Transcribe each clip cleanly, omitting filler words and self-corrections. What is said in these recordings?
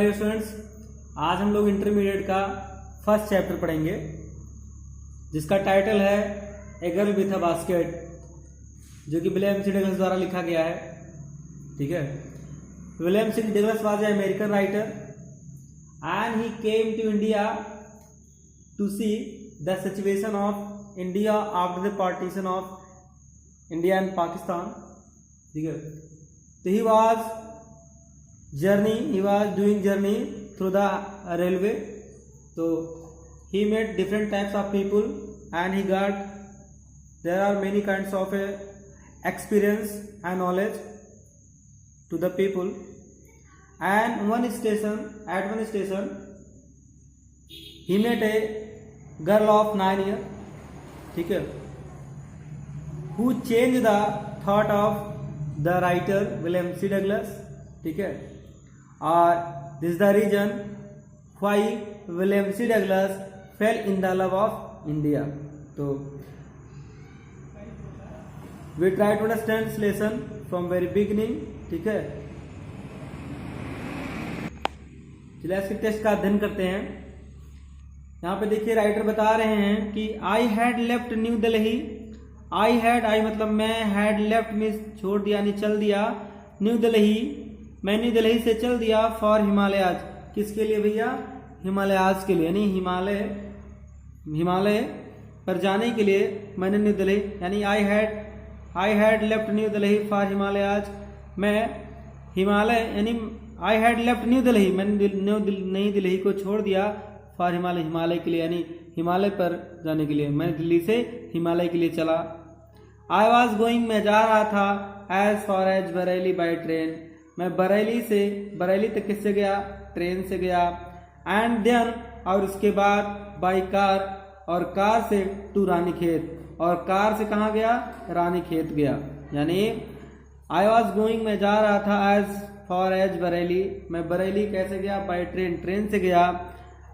Dear students, आज हम लोग इंटरमीडिएट का फर्स्ट चैप्टर पढ़ेंगे जिसका टाइटल है a girl with a basket, जो कि विलियम सी डगलस द्वारा लिखा गया है। ठीक है, William C Douglas was a American writer and he came to India to see the situation of India after the partition of India and Pakistan. ठीक है, तो he was doing journey through the railway. So he met different types of people and he got there are many kinds of experience and knowledge to the people. And at one station he met a girl of 9 years, ठीक है, who changed the thought of the writer William C. Douglas. ठीक है, और this is the reason why William C. Douglas fell in the love of India. तो we try to understand this lesson from very beginning. ठीक है, चलिए इसके test का अध्ययन करते हैं। यहाँ पे देखिए राइटर बता रहे हैं कि I had left New Delhi. I मतलब मैं, हैड लेफ्ट मीन्स छोड़ दिया यानी चल दिया, न्यू दिल्ली मैं न्यू दिल्ली से चल दिया फॉर हिमालयाज। किसके लिए भैया? हिमालयाज के लिए, यानी हिमालय पर जाने के लिए मैंने न्यू दिल्ली यानी आई had left New Delhi for Himalayas. मैं हिमालय यानी आई हैड लेफ्ट न्यू दिल्ली, मैंने नई दिल्ली को छोड़ दिया फॉर हिमालय के लिए यानी हिमालय पर जाने के लिए। मैं दिल्ली से हिमालय के लिए चला। आई वॉज गोइंग मैं जा रहा था as far as Bareilly by train. मैं बरेली तक किससे गया? ट्रेन से गया। एंड देन और उसके बाद बाई कार, और कार से टू रानीखेत, और कार से कहाँ गया? रानीखेत गया। यानी आई वॉज गोइंग मैं जा रहा था एज फॉर एज बरेली, मैं बरेली कैसे गया? बाई ट्रेन से गया।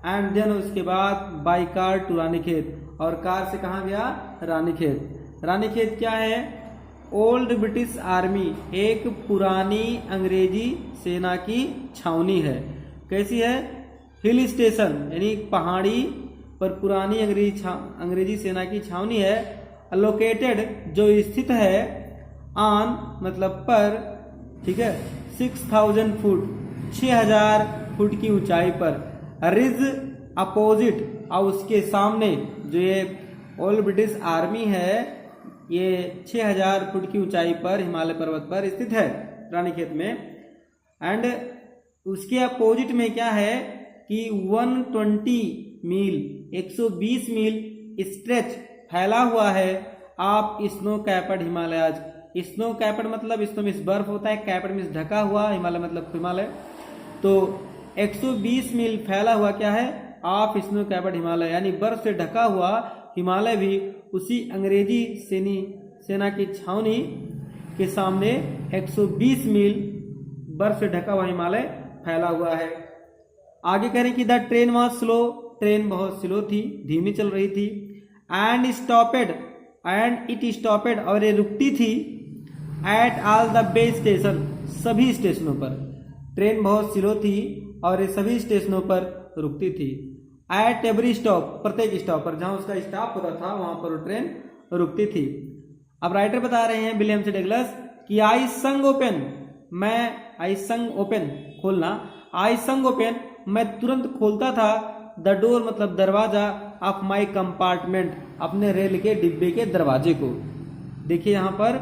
एंड देन उसके बाद बाई कार टू रानीखेत, और कार से कहाँ गया? रानीखेत। रानीखेत क्या है? ओल्ड ब्रिटिश आर्मी, एक पुरानी अंग्रेजी सेना की छावनी है। कैसी है? हिल स्टेशन यानी पहाड़ी पर पुरानी अंग्रेजी सेना की छावनी है। लोकेटेड जो स्थित है, ऑन मतलब पर, ठीक है, 6000 फुट 6000 फुट की ऊंचाई पर। रिज अपोजिट और उसके सामने जो ये ओल्ड ब्रिटिश आर्मी है, ये 6000 फुट की ऊंचाई पर हिमालय पर्वत पर स्थित है रानीखेत में। एंड उसके अपोजिट में क्या है कि 120 मील 120 मील स्ट्रेच फैला हुआ है आप snow capped Himalayas. Snow capped मतलब स्नो मीन्स बर्फ होता है, कैप्ड मीन्स ढका हुआ, हिमालय मतलब हिमालय। तो 120 मील फैला हुआ क्या है? आप स्नो कैप्ड हिमालय यानी बर्फ से ढका हुआ हिमालय भी उसी अंग्रेजी सेना की छावनी के सामने 120 मील बर्फ से ढका हुआ हिमालय फैला हुआ है। आगे कह रहे कि the train was slow, train बहुत स्लो थी, धीमी चल रही थी। एंड इट स्टॉपेड और ये रुकती थी at all the base station, सभी स्टेशनों पर। ट्रेन बहुत स्लो थी और ये सभी स्टेशनों पर रुकती थी। एट एवरी स्टॉप, प्रत्येक स्टॉप पर जहां उसका स्टॉप होता था वहां पर वो ट्रेन रुकती थी। अब राइटर बता रहे हैं विलियम सी डगलस कि आई संग ओपन खोलना, आई संग ओपन मैं तुरंत खोलता था, द डोर मतलब दरवाजा, ऑफ माई कंपार्टमेंट अपने रेल के डिब्बे के दरवाजे को। देखिए यहाँ पर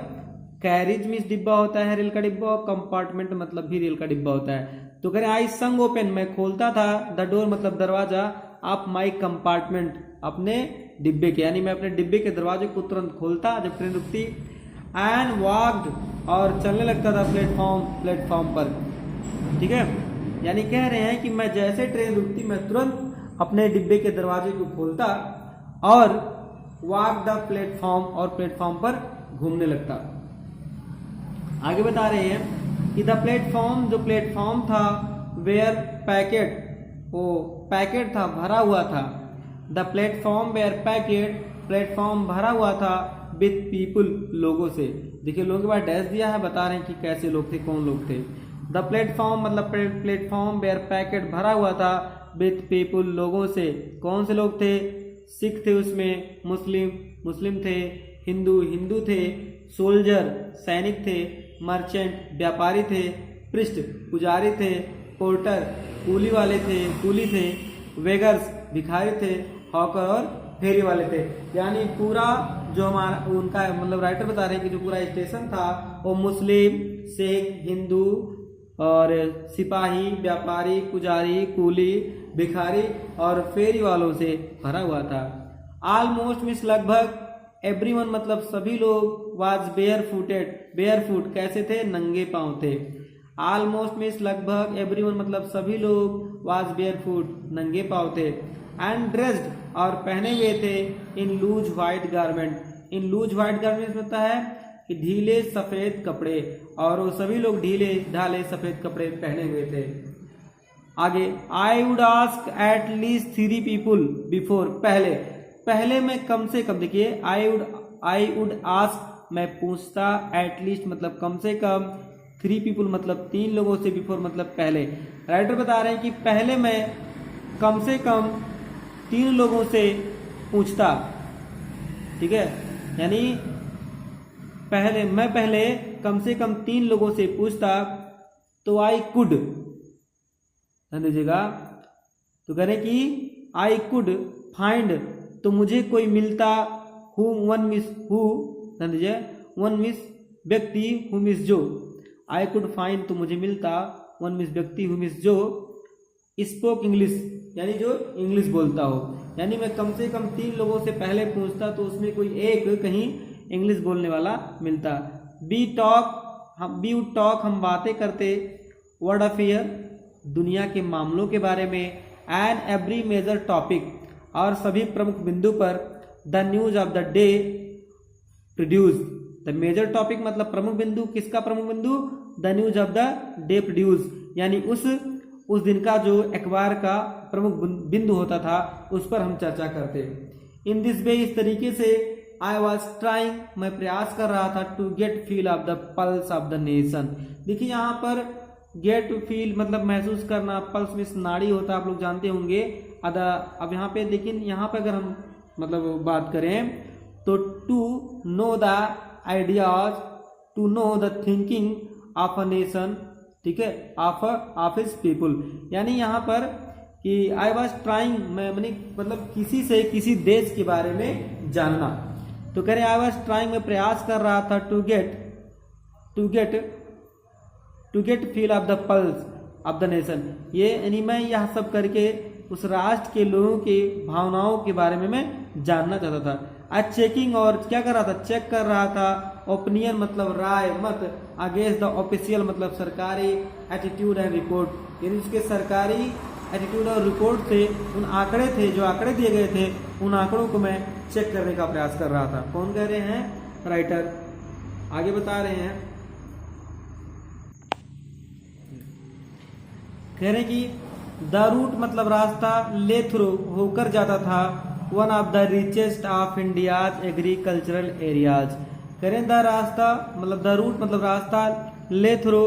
कैरिज मीन्स डिब्बा होता है रेल का डिब्बा, और कंपार्टमेंट मतलब भी रेल का डिब्बा होता है। तो करें आई संग ओपन मैं खोलता था, द डोर मतलब दरवाजा, ऑफ माई कंपार्टमेंट अपने डिब्बे के, यानी मैं अपने डिब्बे के दरवाजे को तुरंत खोलता जब ट्रेन रुकती। एंड वॉक्ड और चलने लगता था प्लेटफॉर्म पर। ठीक है, यानी कह रहे हैं कि मैं जैसे ट्रेन रुकती मैं तुरंत अपने डिब्बे के दरवाजे को खोलता और वॉक द प्लेटफॉर्म और प्लेटफॉर्म पर घूमने लगता। आगे बता रहे हैं कि द प्लेटफॉर्म जो प्लेटफॉर्म था, वेयर पैकेट, वो पैकेट था, भरा हुआ था। The platform were packed, platform भरा हुआ था विथ पीपुल, लोगों से। देखिए लोगों के बाद डैश दिया है, बता रहे हैं कि कैसे लोग थे, कौन लोग थे। द प्लेटफॉर्म मतलब प्लेटफॉर्म वेयर पैकेट भरा हुआ था विथ पीपुल लोगों से। कौन से लोग थे? सिख थे उसमें, मुस्लिम थे, हिंदू थे, सोल्जर सैनिक थे, मर्चेंट व्यापारी थे, प्रिस्ट पुजारी थे, पोर्टर कुली थे, वेगर्स भिखारी थे, हॉकर और फेरी वाले थे। यानी पूरा जो हमारा उनका मतलब राइटर बता रहे हैं कि जो पूरा स्टेशन था वो मुस्लिम, सिख, हिंदू और सिपाही, व्यापारी, पुजारी, कूली, भिखारी और फेरी वालों से भरा हुआ था। ऑलमोस्ट मीन्स लगभग, एवरीवन मतलब सभी लोग, वाज बेयर फुट कैसे थे? नंगे पांव थे। ऑलमोस्ट मीन्स लगभग, एवरीवन मतलब सभी लोग, वाज बेयर फुट नंगे पांव थे। एंड ड्रेस्ड और पहने हुए थे in loose white garment. In loose white garment होता है कि ढीले सफेद कपड़े, और वो सभी लोग ढीले ढाले सफेद कपड़े पहने हुए थे। आगे, I would ask at least 3 people before. पहले में कम से कम, देखिए आई वुड आस्क मैं पूछता, एट लीस्ट मतलब कम से कम, 3 पीपुल मतलब 3 लोगों से, बिफोर मतलब पहले। राइटर बता रहे हैं कि पहले मैं कम से कम 3 लोगों से पूछता, ठीक है, यानी पहले कम से कम 3 लोगों से पूछता तो आई कुड, ध्यान दीजिएगा, तो कह रहे कि आई कुड फाइंड, तो मुझे कोई मिलता, वन मिस व्यक्ति, हु मिस जो, आई कुड फाइंड तो मुझे मिलता, वन मिस व्यक्ति, हु मिस जो स्पोक इंग्लिश, यानी जो इंग्लिश बोलता हो। यानी मैं कम से कम 3 लोगों से पहले पूछता तो उसमें कोई एक कहीं इंग्लिश बोलने वाला मिलता। बी वुड टॉक हम बातें करते, वर्ड अफेयर दुनिया के मामलों के बारे में, एंड एवरी मेजर टॉपिक और सभी प्रमुख बिंदु पर, the news of the day produce. The major topic मतलब प्रमुख बिंदु, किसका प्रमुख बिंदु? The news of the day produce, यानी उस दिन का जो अखबार का प्रमुख बिंदु होता था उस पर हम चर्चा करते। इन दिस वे, इस तरीके से, आई वॉज ट्राइंग मैं प्रयास कर रहा था, to get feel of the pulse of the nation. देखिए यहाँ पर गेट फील मतलब महसूस करना, पल्स में नाड़ी होता है, आप लोग जानते होंगे। अब यहाँ पे, लेकिन यहाँ पे अगर हम मतलब बात करें तो to know the ideas, to know the thinking of a nation, ठीक है, ऑफ हिज पीपुल। यानी यहाँ पर कि आई वॉज ट्राइंग, मैं मतलब किसी देश के बारे में जानना। तो कह रहे आई वॉज ट्राइंग मैं प्रयास कर रहा था, to get feel of the pulse of the nation. ये यानी मैं यह सब करके उस राष्ट्र के लोगों की भावनाओं के बारे में मैं जानना चाहता था। आज चेकिंग, और क्या कर रहा था? चेक कर रहा था। ओपिनियन मतलब राय मत, अगेंस्ट द ऑफिशियल मतलब सरकारी एटीट्यूड एंड रिपोर्ट, यानी उसके सरकारी एटीट्यूड और रिपोर्ट से उन आंकड़े थे, जो आंकड़े दिए गए थे, उन आंकड़ों को मैं चेक करने का प्रयास कर रहा था। कौन कह रहे हैं? राइटर। आगे बता रहे हैं, कह रहे कि द रूट मतलब रास्ता, ले थ्रू होकर जाता था, one of the richest of India's agricultural areas. कह रहे द रास्ता मतलब द रूट मतलब रास्ता, ले थ्रू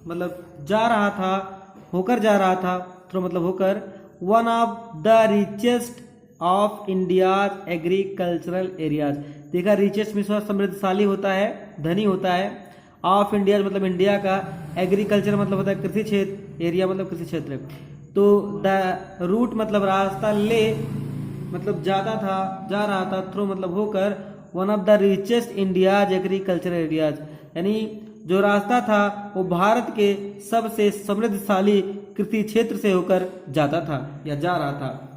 मतलब जा रहा था, होकर जा रहा था, थ्रू मतलब होकर, one of the richest of India's agricultural areas. देखा, रिचेस्ट में समृद्धशाली होता है, धनी होता है, ऑफ इंडिया मतलब इंडिया का, एग्रीकल्चर मतलब होता है कृषि क्षेत्र, एरिया मतलब कृषि क्षेत्र। तो द रूट मतलब रास्ता, ले मतलब जाता था, जा रहा था, थ्रू मतलब होकर, one of the richest India's agriculture areas, यानी जो रास्ता था वो भारत के सबसे समृद्धशाली कृषि क्षेत्र से होकर जाता था या जा रहा था।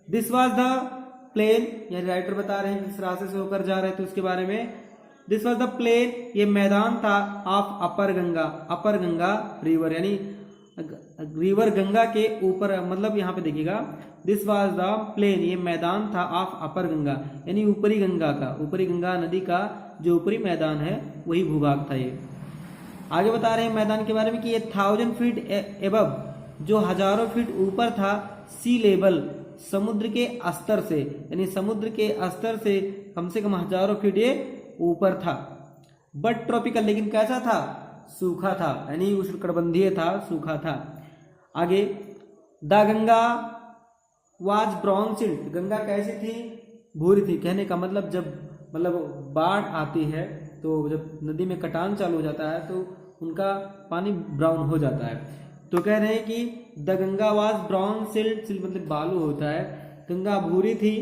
दिस वॉज द प्लेन, यानी राइटर बता रहे हैं किस रास्ते से होकर जा रहे थे उसके बारे में। दिस वॉज द प्लेन, ये मैदान था, ऑफ अपर गंगा रिवर, यानी रिवर गंगा के ऊपर, मतलब यहाँ पे देखिएगा, दिस वॉज द प्लेन, ये मैदान था, ऑफ अपर गंगा, यानी ऊपरी गंगा नदी का जो ऊपरी मैदान है वही भूभाग था ये। आगे बता रहे हैं मैदान के बारे में कि ये 1000 फीट एबव, जो हजारों फीट ऊपर था, सी लेवल समुद्र के स्तर से, यानी समुद्र के स्तर से कम हजारों फीट ये ऊपर था। बट ट्रॉपिकल, लेकिन कैसा था? सूखा था, यानी उष्णकटिबंधीय था, सूखा था। आगे, the Ganga was brown silt, Ganga कैसी थी, भूरी थी। कहने का मतलब जब बाढ़ आती है तो जब नदी में कटान चालू हो जाता है तो उनका पानी ब्राउन हो जाता है। तो कह रहे हैं कि the Ganga was brown silt, silt मतलब बालू होता है, गंगा भूरी थी।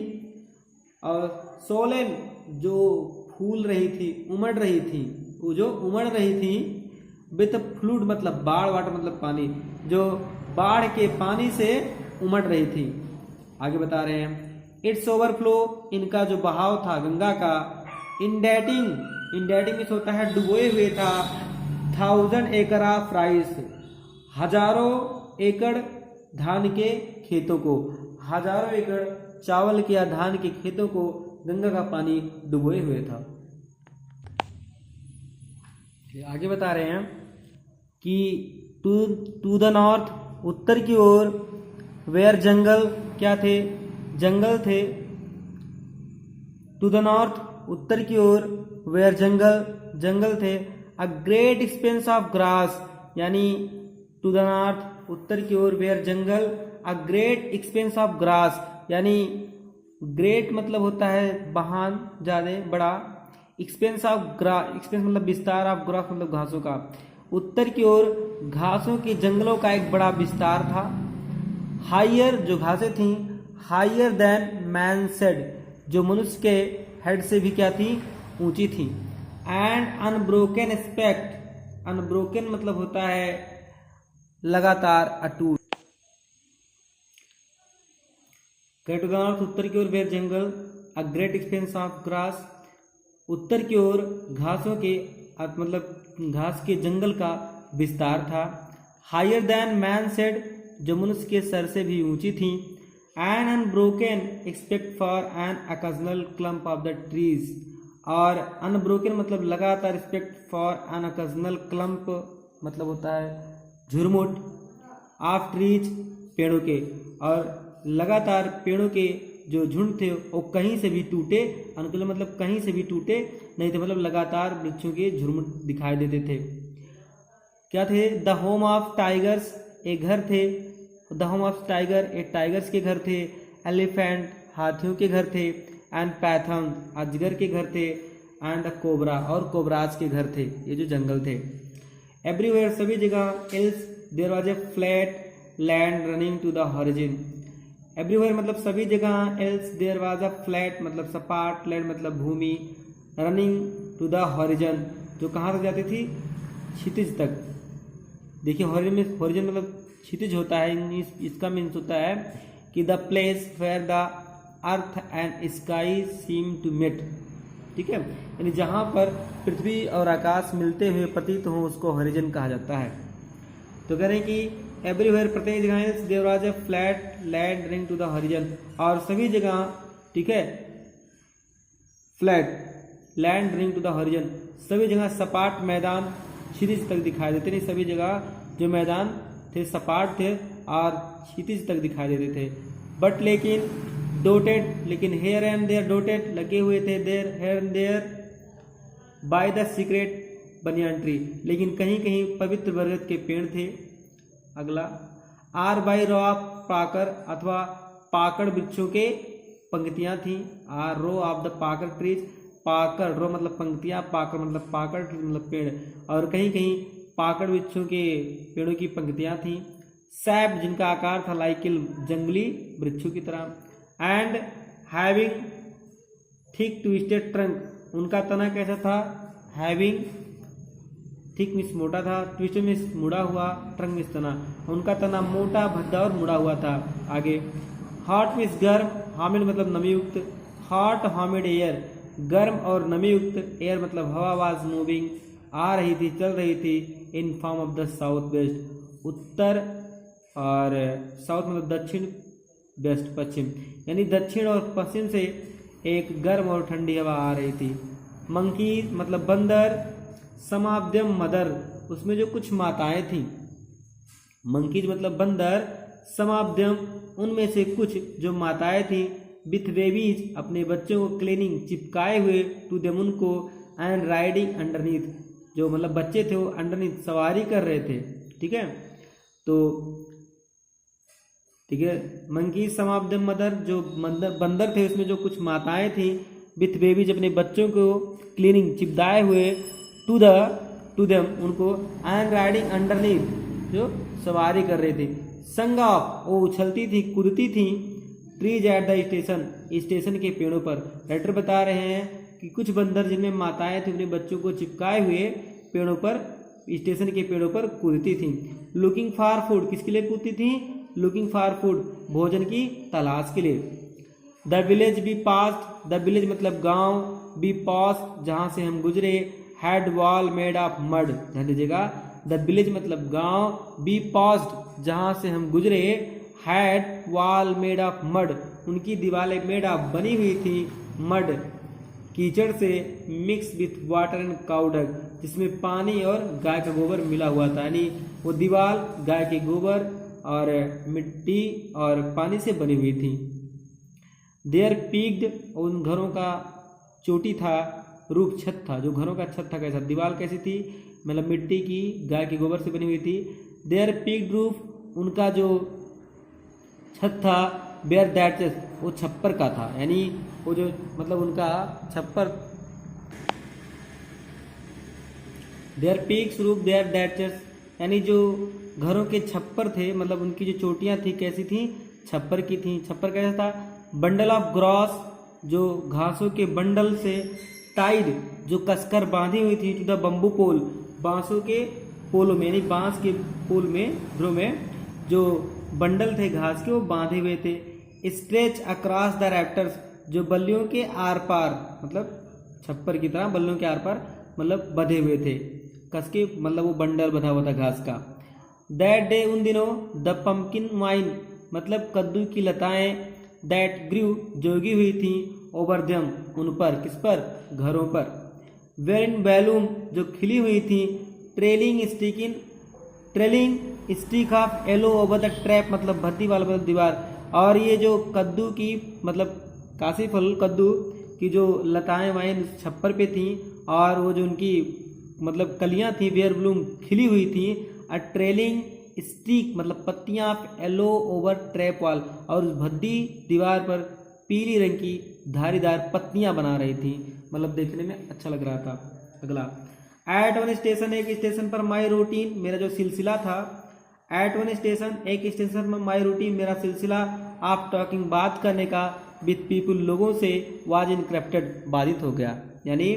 और सोलेन जो फूल रही थी, उमड़ रही थी, वो जो उमड़ रही थी, विथ फ्लूड मतलब बाढ़, वाटर मतलब पानी, जो बाढ़ के पानी से उमड़ रही थी। आगे बता रहे हैं, इट्स ओवरफ्लो, इनका जो बहाव था गंगा का, इंडेटिंग, इंडेटिंग में होता है डुबोए हुए था, 1000 एकड़ ऑफ राइस, हजारों एकड़ धान के खेतों को, हजारों एकड़ चावल के या धान के खेतों को गंगा का पानी डुबोए हुए था। आगे बता रहे हैं कि टू द नॉर्थ, उत्तर की ओर, वेयर जंगल, क्या थे, जंगल थे। टू द नॉर्थ, उत्तर की ओर, वेयर जंगल, जंगल थे। A great expanse of grass, यानी टू द नॉर्थ, उत्तर की ओर, were jungle, a great expanse of grass, यानी ग्रेट मतलब होता है महान, ज्यादा, बड़ा, एक्सपेंस ऑफ ग्रास, एक्सपेंस मतलब विस्तार, ऑफ ग्रास मतलब घासों का। उत्तर की ओर घासों के जंगलों का एक बड़ा विस्तार था। हायर, जो घासें थी, हायर देन मैन सेड, जो मनुष्य के हेड से भी क्या थी, ऊंची थी। एंड अनब्रोकन स्पेक्ट, अनब्रोकन मतलब होता है लगातार, अटूट। टू द नॉर्थ, उत्तर की ओर, were jungle, a great expanse of grass, उत्तर की ओर घासों के मतलब घास के जंगल का विस्तार था। हायर देन मैन सेड, जो मनुष्य के सर से भी ऊंची थी। An unbroken expect for an occasional clump of the trees, और अनब्रोकन मतलब लगातार, respect for an occasional clump मतलब होता है झुरमुट, ऑफ ट्रीज पेड़ों के, और लगातार पेड़ों के जो झुंड थे वो कहीं से भी टूटे, अनुकूल मतलब कहीं से भी टूटे नहीं थे, मतलब लगातार वृक्षों के झुरमुट दिखाई देते थे। क्या थे, द होम ऑफ टाइगर्स, एक घर थे, द होम ऑफ टाइगर, एक टाइगर्स के घर थे। एलिफेंट, हाथियों के घर थे। एंड पैथन, अजगर के घर थे। एंड कोबरा, और कोबराज के घर थे, ये जो जंगल थे। एवरीवेयर, सभी जगह। Else there was a flat land running to the horizon, everywhere मतलब सभी जगह। Else there was a flat मतलब सपाट, लैंड मतलब भूमि, रनिंग टू द हॉरिजन, जो कहाँ तक जाती थी, क्षितिज तक। देखिए हॉरिजन मतलब क्षितिज होता है, इसका मीन्स होता है कि the place where the earth and sky seem to meet, ठीक है, यानी जहाँ पर पृथ्वी और आकाश मिलते हुए प्रतीत हो उसको हॉरिजन कहा जाता है। तो कह रहे हैं कि एवरीवेयर, प्रत्येक जगह, there was a flat land running to the horizon, और सभी जगह, ठीक है, flat land running to the horizon, सभी जगह सपाट मैदान क्षितिज तक दिखाई देते थे। सभी जगह जो मैदान थे सपाट थे और क्षितिज तक दिखाई देते थे। बट लेकिन डोटेड, लेकिन हेयर एंड देयर, डोटेड लगे हुए थे, there here and there by the secret banyan tree, लेकिन कहीं कहीं पवित्र बरगद के पेड़ थे। अगला, आर बाई रो ऑफ पाकर, अथवा पाकड़ वृक्षों के पंक्तियां थी। आर रो ऑफ द पाकर ट्रीज, पाकड़, रो मतलब पंक्तियां, पाकड़ मतलब पाकड़ मतलब पेड़, और कहीं कहीं पाकड़ वृक्षों के पेड़ों की पंक्तियां थी। सैप, जिनका आकार था लाइकिल, जंगली वृक्षों की तरह। And having thick twisted trunk, उनका तना कैसा था, हैविंग थिक मीन्स मोटा था, ट्विस्ट मीन्स मुड़ा हुआ, ट्रंक मीन्स तना, उनका तना मोटा, भद्दा और मुड़ा हुआ था। आगे, हॉट मीन्स गर्म, हामिड मतलब नमीयुक्त, हॉट हामिड एयर, गर्म और नमीयुक्त, एयर मतलब हवा, वाज मूविंग, आ रही थी, चल रही थी, in form of the south west, उत्तर और साउथ मतलब दक्षिण, वेस्ट पश्चिम, यानी दक्षिण और पश्चिम से एक गर्म और ठंडी हवा आ रही थी। मंकी मतलब बंदर, समाब्दम मदर, उसमें जो कुछ माताएं थी। मंकीज मतलब बंदर, समाब्दम उनमें से कुछ जो माताएं थी, विथ बेबीज अपने बच्चों को क्लीनिंग चिपकाए हुए, टू देम उनको, एंड राइडिंग अंडरनीथ जो मतलब बच्चे थे वो अंडरनीथ सवारी कर रहे थे। ठीक है, तो ठीक है, monkey some of the mother, जो बंदर थे उसमें जो कुछ माताएं थी, विथ बेबीज अपने बच्चों को क्लीनिंग चिपदाए हुए, टू देम उनको, एंड राइडिंग अंडरनीथ जो सवारी कर रहे थे, संग ऑफ वो उछलती थी कूदती थी, ट्रीज एट द स्टेशन के पेड़ों पर। राइटर बता रहे हैं कि कुछ बंदर जिनमें माताएं थी अपने बच्चों को चिपकाए हुए पेड़ों पर, स्टेशन के पेड़ों पर कूदती थी। लुकिंग फॉर फूड, किसके लिए कूदती थी? लुकिंग फॉर फूड, भोजन की तलाश के लिए। The village we passed, the village मतलब गांव, बी पास्ट जहां से हम गुजरे, had wall made of mud, ध्यान दीजिएगा, द विलेज मतलब गांव, बी पास्ट जहां से हम गुजरे, had wall made of mud उनकी दीवारें मेड ऑफ बनी हुई थी, मड कीचड़ से, मिक्स विथ वाटर एंड काउडग जिसमें पानी और गाय का गोबर मिला हुआ था, यानी वो दीवार गाय के गोबर और मिट्टी और पानी से बनी हुई थी। देयर पीक्ड, उन घरों का चोटी था, रूफ छत था, जो घरों का छत था कैसा, दीवार कैसी थी, मतलब मिट्टी की गाय के गोबर से बनी हुई थी। देयर पीक्ड रूफ, उनका जो छत था, बेयर दैचेस वो छप्पर का था, यानी वो जो मतलब उनका छप्पर, देयर पीक्स रूफ देयर दैचेस, यानी जो घरों के छप्पर थे मतलब उनकी जो चोटियां थी कैसी थी, छप्पर की थी। छप्पर कैसा था? बंडल ऑफ ग्रॉस, जो घासों के बंडल से, टाइड जो कसकर बांधी हुई थी, टू द बम्बू पोल, बांसों के पोलों में, यानी बांस के पोल में, ध्रुव में जो बंडल थे घास के वो बांधे हुए थे। स्ट्रेच अक्रॉस द रैप्टर्स, जो बल्लियों के आर पार, मतलब छप्पर की तरह बल्लियों के आर पार मतलब बंधे हुए थे कस के, मतलब वो बंडल बंधा हुआ था घास का। दैट डे, उन दिनों, द पम्पकिन वाइन मतलब कद्दू की लताएं, दैट ग्रू जोगी हुई थी, ओवर देम उन पर, किस पर? घरों पर। वेर इन बैलूम जो खिली हुई थी, trailing stick of yellow over the trap मतलब भद्दी वाला दीवार। और ये जो कद्दू की मतलब काशी फल कद्दू की जो लताएं वाइन छप्पर पे थी, और वो जो उनकी मतलब कलियां थी, वेयर ब्लूम खिली हुई थी, अ ट्रेलिंग स्टिक मतलब पत्तियां येलो ओवर ट्रैप वॉल, और उस भद्दी दीवार पर पीली रंग की धारीदार पत्तियां बना रही थी, मतलब देखने में अच्छा लग रहा था। अगला, एट वन स्टेशन, एक स्टेशन पर माई रूटीन मेरा जो सिलसिला था, एट वन स्टेशन एक स्टेशन पर माई रूटीन मेरा सिलसिला, आप टॉकिंग बात करने का, विथ पीपुल लोगों से, वाज इनक्रप्टेड बाधित हो गया। यानी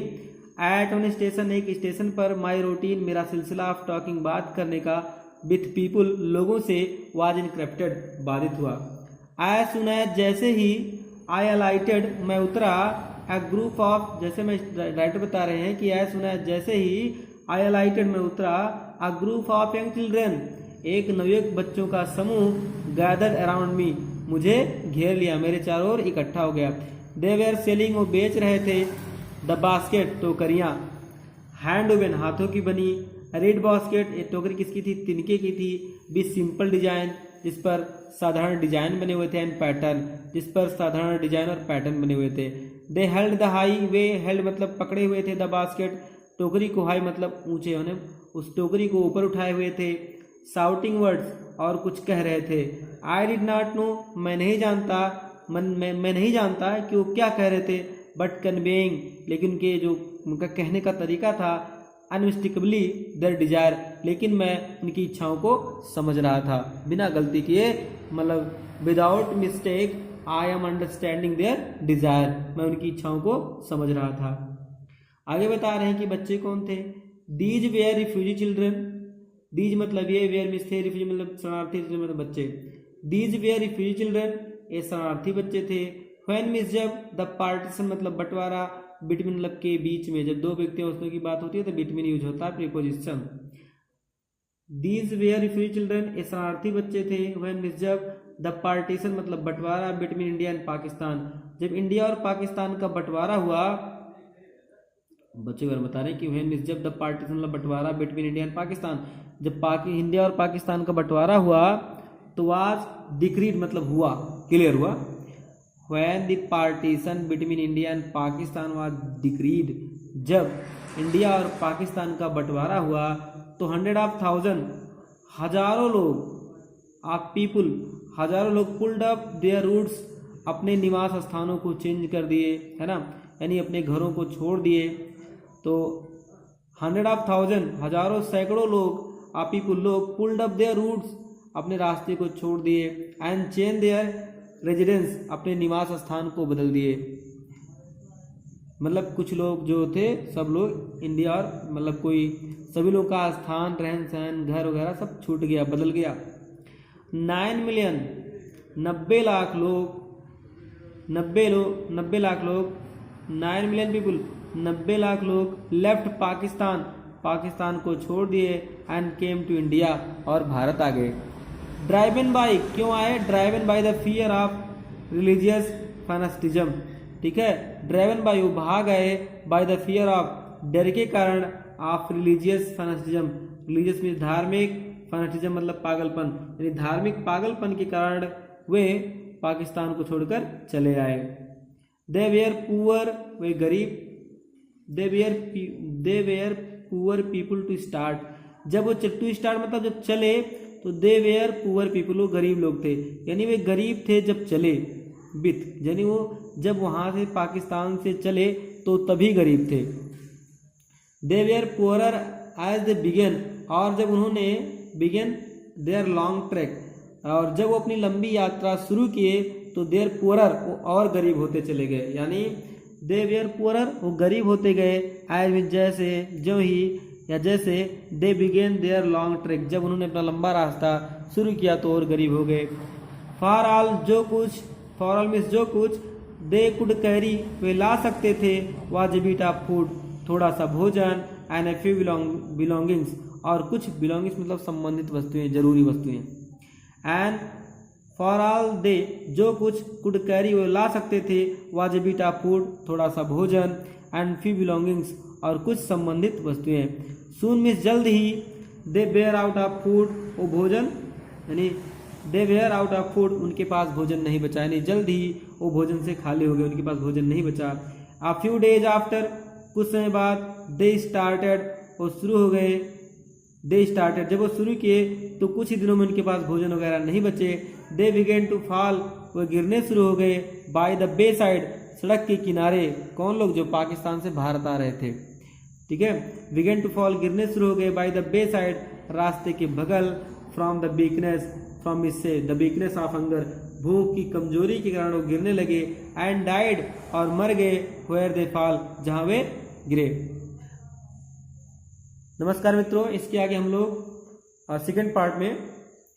एट वन स्टेशन एक स्टेशन पर, माई रूटीन मेरा सिलसिला, ऑफ टॉकिंग बात करने का, विथ पीपुल लोगों से, वाज इनक्रप्टेड बाधित हुआ। आई सुन एज जैसे ही, आई अलाइटेड मैं उतरा, ए ग्रुप ऑफ, जैसे मैं राइटर बता रहे हैं कि आई सुन एज जैसे ही, आई अलाइटेड मैं उतरा, a group of young children एक नवयुवक बच्चों का समूह, गैदर्ड अराउंड मी मुझे घेर लिया, मेरे चारों ओर इकट्ठा हो गया। दे वेयर सेलिंग वो बेच रहे थे, द बास्केट टोकरियां, हैंड वुमेन हाथों की बनी, रेड बास्केट ये टोकरी किसकी थी? तिनके की थी, विद सिंपल डिजाइन जिस पर साधारण डिजाइन बने हुए थे, एंड पैटर्न जिस पर साधारण डिजाइन और पैटर्न बने हुए थे। दे held the high way, held मतलब पकड़े हुए थे, द बास्केट टोकरी को, हाई मतलब ऊंचे होने, उस टोकरी को ऊपर उठाए हुए थे। साउटिंग वर्ड्स और कुछ कह रहे थे। आई डिड नॉट नो मैं नहीं जानता, मैं नहीं जानता कि वो क्या कह रहे थे, बट कन्वेइंग लेकिन उनके जो उनका कहने का तरीका था, अनमिस्टेकेबली देयर डिजायर लेकिन मैं उनकी इच्छाओं को समझ रहा था बिना गलती किए, मतलब without mistake I am understanding their Dzire, मैं उनकी इच्छाओं को समझ रहा था। आगे बता रहे हैं कि बच्चे कौन थे। These where refugee children, these मतलब ये, वेयर मिस थे, रिफ्यूजी मतलब शरणार्थी मतलब बच्चे। दीज वेयर रिफ्यूजी चिल्ड्रन ये शरणार्थी बच्चे थे। व्हेन मिस जब, द पार्टीशन मतलब बंटवारा, बिटवीन मतलब के बीच में, जब दो व्यक्ति वस्तुओं की बात होती है तो बिटवीन यूज होता है preposition. These where refugee children ये शरणार्थी बच्चे थे। व्हेन मिस जब, द पार्टीशन मतलब बंटवारा, बिटवीन इंडिया एंड पाकिस्तान जब इंडिया और पाकिस्तान का बंटवारा हुआ, बच्चे बता रहे हैं कि व्हेन मिस जब, द पार्टीशन मतलब बंटवारा, बिटवीन इंडिया एंड पाकिस्तान जब इंडिया और पाकिस्तान का बंटवारा हुआ तो वाज डिक्रीड मतलब हुआ, क्लियर हुआ। When the partition between India and Pakistan was decreed, जब इंडिया और पाकिस्तान का बंटवारा हुआ तो 100,000 हजारों लोग हजारों लोग पुल्ड अप देयर रूट्स, अपने निवास स्थानों को चेंज कर दिए, है ना, यानी अपने घरों को छोड़ दिए। तो 100,000 हजारों सैकड़ों लोग पीपुल लोग पुल्ड अप देयर रूट्स, अपने रास्ते को छोड़ दिए, एंड चेंज देयर रेजिडेंस, अपने निवास स्थान को बदल दिए। मतलब कुछ लोग जो थे सब लोग इंडिया और मतलब कोई सभी लोग का स्थान, रहन सहन, घर वगैरह सब छूट गया, बदल गया। 9 मिलियन 90 लाख लोग 9 मिलियन पीपुल 90 लाख लोग लेफ्ट पाकिस्तान को छोड़ दिए एंड केम टू इंडिया, और भारत आ गए। ड्राइवन बाई क्यों आए? Driven by the fear of religious fanaticism, ठीक है। ड्राइवन बाई वो भाग आए, बाय द फियर ऑफ डर के कारण, ऑफ रिलीजियस फैनाटिज्म, रिलीजियस में धार्मिक, फैनाटिज्म मतलब पागलपन, यानी धार्मिक पागलपन के कारण वे पाकिस्तान को छोड़कर चले आए। दे वेयर पुअर, वे गरीब, they were poor people to start, जब वो टू स्टार्ट मतलब जब चले तो दे वेयर पुअर पीपुल, वो गरीब लोग थे, यानी वे गरीब थे जब चले, यानी वो जब वहां से पाकिस्तान से चले तो तभी गरीब थे। They were poorer as they began, और जब उन्होंने बिगेन देयर लॉन्ग ट्रैक, और जब वो अपनी लंबी यात्रा शुरू किए तो देयर पुअरर, वो और गरीब होते चले गए, यानी दे वेयर पुअरर, वो गरीब होते गए, एज जैसे, जो ही या जैसे, दे बिगेन देयर लॉन्ग ट्रैक, जब उन्होंने अपना लंबा रास्ता शुरू किया तो और गरीब हो गए। फॉर ऑल मीन्स जो कुछ, दे कुड कैरी, वे ला सकते थे, वाजिबिट ऑफ फूड, थोड़ा सा भोजन, एंड ए फ्यू बिलोंगिंग्स, और कुछ बिलोंगिंग्स मतलब संबंधित वस्तुएं, जरूरी वस्तुएं। एंड फॉर ऑल दे, जो कुछ, कुड कैरी, वे ला सकते थे, वाजिबिट ऑफ फूड, थोड़ा सा भोजन, एंड फ्यू बिलोंगिंग्स, और कुछ संबंधित वस्तुएं। सून मीन्स जल्द ही, they were out of food, वो भोजन, यानी they were out of food, उनके पास भोजन नहीं बचा, यानी जल्द ही वो भोजन से खाली हो गए, उनके पास भोजन नहीं बचा। आ फ्यू डेज आफ्टर, कुछ समय बाद, दे स्टार्टेड, वो शुरू हो गए, दे स्टार्टेड, जब वो शुरू किए तो कुछ ही दिनों में उनके पास भोजन वगैरह नहीं बचे। दे बिगेन टू फॉल, वो गिरने शुरू हो गए, बाय द बे साइड, सड़क के किनारे। कौन लोग? जो पाकिस्तान से भारत आ रहे थे, ठीक है। बिगेन टू फॉल, गिरने शुरू हो गए, बाय द बे साइड, रास्ते के बगल, फ्रॉम द वीकनेस, फ्रॉम इससे, द वीकनेस ऑफ हंगर, भूख की कमजोरी के कारण वो गिरने लगे, एंड डाइड, और मर गए, वेयर दे फॉल, जहां वे गिरे। नमस्कार मित्रों, इसके आगे हम लोग सेकंड पार्ट में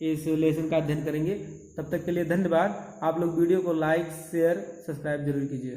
इस लेसन का अध्ययन करेंगे। तब तक के लिए धन्यवाद। आप लोग वीडियो को लाइक, शेयर, सब्सक्राइब जरूर कीजिए।